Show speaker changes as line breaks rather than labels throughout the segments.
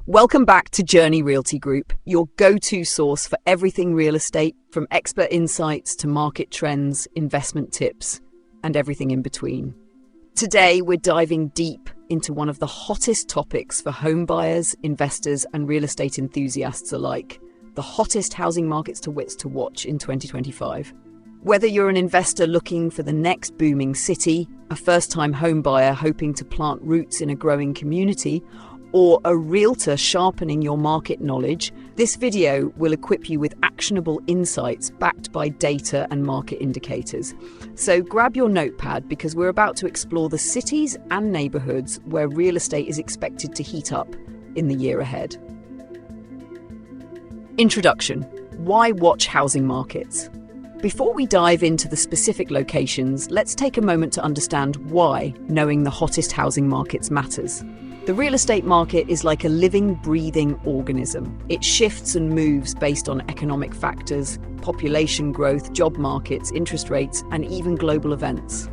Welcome back to Journey Realty Group, your go-to source for everything real estate, from expert insights to market trends, investment tips, and everything in between. Today, we're diving deep into one of the hottest topics for home buyers, investors, and real estate enthusiasts alike: the hottest housing markets to watch in 2025. Whether you're an investor looking for the next booming city, a first-time home buyer hoping to plant roots in a growing community, or a realtor sharpening your market knowledge, this video will equip you with actionable insights backed by data and market indicators. So grab your notepad, because we're about to explore the cities and neighborhoods where real estate is expected to heat up in the year ahead. Introduction: why watch housing markets? Before we dive into the specific locations, let's take a moment to understand why knowing the hottest housing markets matters. The real estate market is like a living, breathing organism. It shifts and moves based on economic factors, population growth, job markets, interest rates, and even global events.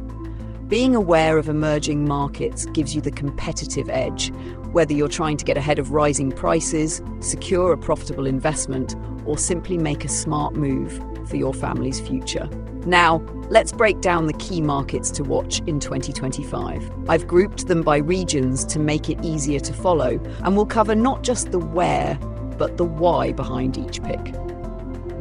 Being aware of emerging markets gives you the competitive edge, whether you're trying to get ahead of rising prices, secure a profitable investment, or simply make a smart move for your family's future. Now, let's break down the key markets to watch in 2025. I've grouped them by regions to make it easier to follow, and we'll cover not just the where, but the why behind each pick.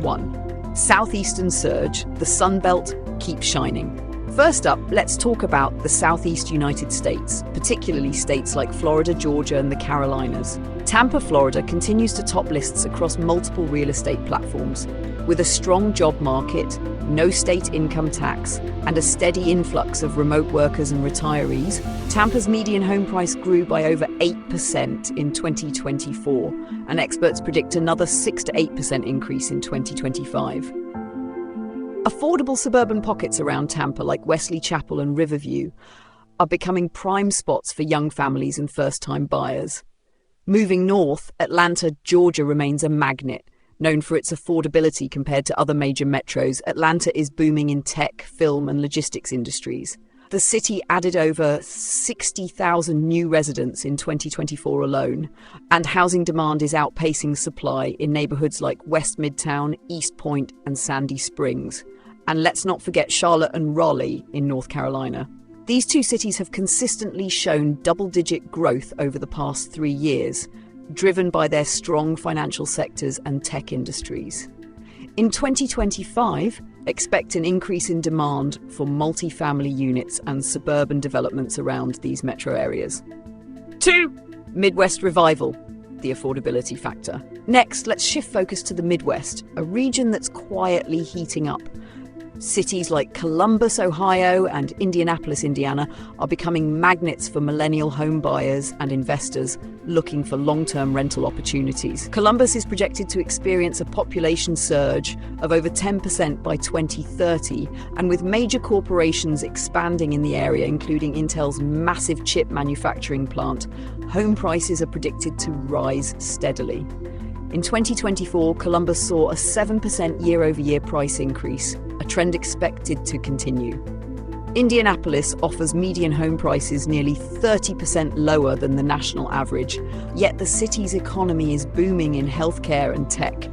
1. Southeastern surge. The Sun Belt keeps shining. First up, let's talk about the Southeast United States, particularly states like Florida, Georgia, and the Carolinas. Tampa, Florida continues to top lists across multiple real estate platforms. With a strong job market, no state income tax, and a steady influx of remote workers and retirees, Tampa's median home price grew by over 8% in 2024, and experts predict another 6 to 8% increase in 2025. Affordable suburban pockets around Tampa, like Wesley Chapel and Riverview, are becoming prime spots for young families and first-time buyers. Moving north, Atlanta, Georgia remains a magnet. Known for its affordability compared to other major metros, Atlanta is booming in tech, film, and logistics industries. The city added over 60,000 new residents in 2024 alone, and housing demand is outpacing supply in neighborhoods like West Midtown, East Point, and Sandy Springs. And let's not forget Charlotte and Raleigh in North Carolina. These two cities have consistently shown double-digit growth over the past 3 years, driven by their strong financial sectors and tech industries. In 2025, expect an increase in demand for multifamily units and suburban developments around these metro areas. 2. Midwest revival, the affordability factor. Next, let's shift focus to the Midwest, a region that's quietly heating up. Cities like Columbus, Ohio, and Indianapolis, Indiana, are becoming magnets for millennial home buyers and investors looking for long-term rental opportunities. Columbus is projected to experience a population surge of over 10% by 2030, and with major corporations expanding in the area, including Intel's massive chip manufacturing plant, home prices are predicted to rise steadily. In 2024, Columbus saw a 7% year-over-year price increase, a trend expected to continue. Indianapolis offers median home prices nearly 30% lower than the national average, yet the city's economy is booming in healthcare and tech.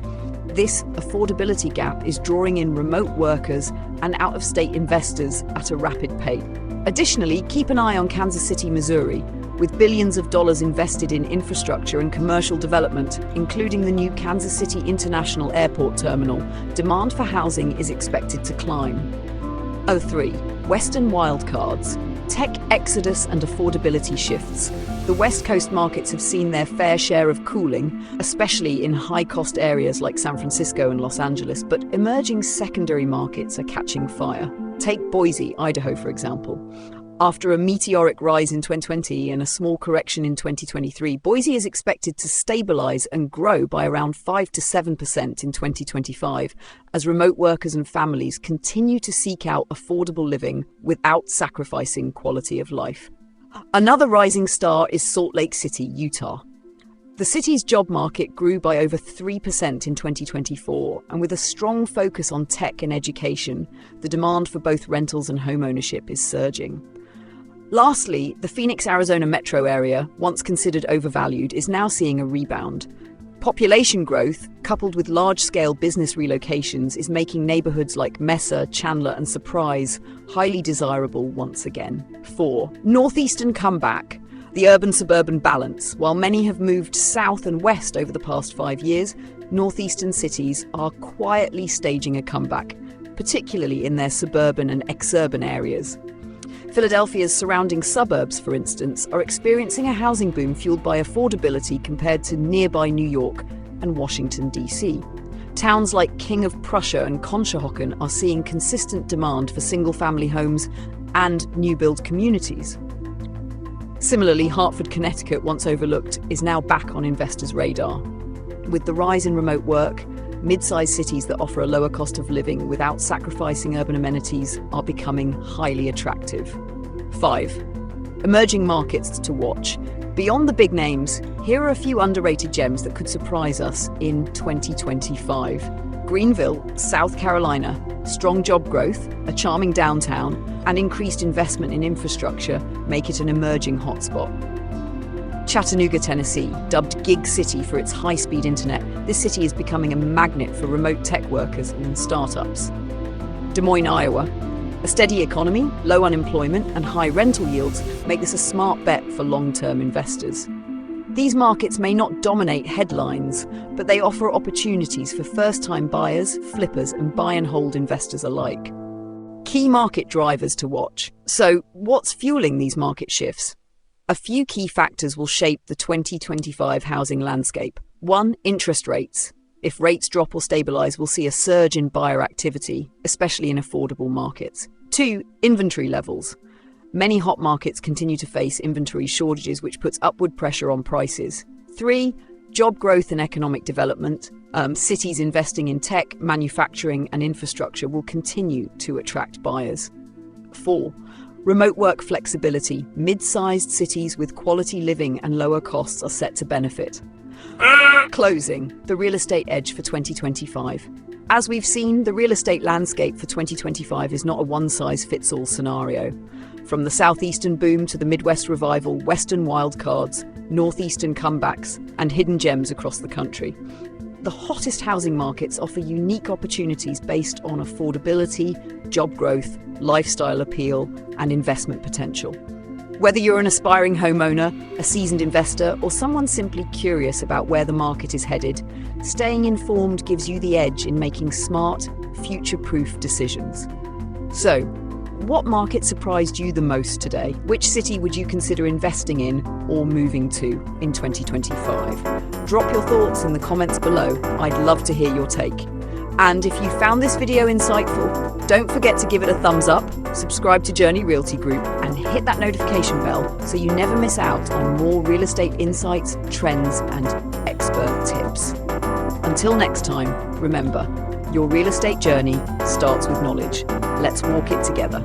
This affordability gap is drawing in remote workers and out-of-state investors at a rapid pace. Additionally, keep an eye on Kansas City, Missouri. With billions of dollars invested in infrastructure and commercial development, including the new Kansas City International Airport terminal, demand for housing is expected to climb. 3. Western wildcards. Tech exodus and affordability shifts. The West Coast markets have seen their fair share of cooling, especially in high-cost areas like San Francisco and Los Angeles, but emerging secondary markets are catching fire. Take Boise, Idaho, for example. After a meteoric rise in 2020 and a small correction in 2023, Boise is expected to stabilize and grow by around 5 to 7% in 2025 as remote workers and families continue to seek out affordable living without sacrificing quality of life. Another rising star is Salt Lake City, Utah. The city's job market grew by over 3% in 2024, and with a strong focus on tech and education, the demand for both rentals and home ownership is surging. Lastly, the Phoenix, Arizona metro area, once considered overvalued, is now seeing a rebound. Population growth, coupled with large-scale business relocations, is making neighborhoods like Mesa, Chandler, and Surprise highly desirable once again. 4. Northeastern comeback. The urban-suburban balance. While many have moved south and west over the past 5 years, northeastern cities are quietly staging a comeback, particularly in their suburban and exurban areas. Philadelphia's surrounding suburbs, for instance, are experiencing a housing boom fueled by affordability compared to nearby New York and Washington, D.C. Towns like King of Prussia and Conshohocken are seeing consistent demand for single-family homes and new-build communities. Similarly, Hartford, Connecticut, once overlooked, is now back on investors' radar. With the rise in remote work, mid-sized cities that offer a lower cost of living without sacrificing urban amenities are becoming highly attractive. 5. Emerging markets to watch. Beyond the big names, here are a few underrated gems that could surprise us in 2025. Greenville, South Carolina. Strong job growth, a charming downtown, and increased investment in infrastructure make it an emerging hotspot. Chattanooga, Tennessee, dubbed Gig City for its high-speed internet, this city is becoming a magnet for remote tech workers and startups. Des Moines, Iowa. A steady economy, low unemployment, and high rental yields make this a smart bet for long-term investors. These markets may not dominate headlines, but they offer opportunities for first-time buyers, flippers, and buy-and-hold investors alike. Key market drivers to watch. So, what's fueling these market shifts? A few key factors will shape the 2025 housing landscape. 1. Interest rates. If rates drop or stabilize, we'll see a surge in buyer activity, especially in affordable markets. 2. Inventory levels. Many hot markets continue to face inventory shortages, which puts upward pressure on prices. 3. Job growth and economic development. Cities investing in tech, manufacturing, and infrastructure will continue to attract buyers. 4. Remote work flexibility. Mid-sized cities with quality living and lower costs are set to benefit. Closing, the real estate edge for 2025. As we've seen, the real estate landscape for 2025 is not a one-size-fits-all scenario. From the southeastern boom to the Midwest revival, western wildcards, northeastern comebacks, and hidden gems across the country. The hottest housing markets offer unique opportunities based on affordability, job growth, lifestyle appeal, and investment potential. Whether you're an aspiring homeowner, a seasoned investor, or someone simply curious about where the market is headed, staying informed gives you the edge in making smart, future-proof decisions. So, what market surprised you the most today? Which city would you consider investing in or moving to in 2025? Drop your thoughts in the comments below. I'd love to hear your take. And if you found this video insightful, don't forget to give it a thumbs up, subscribe to Journey Realty Group, and hit that notification bell so you never miss out on more real estate insights, trends, and expert tips. Until next time, remember, your real estate journey starts with knowledge. Let's walk it together.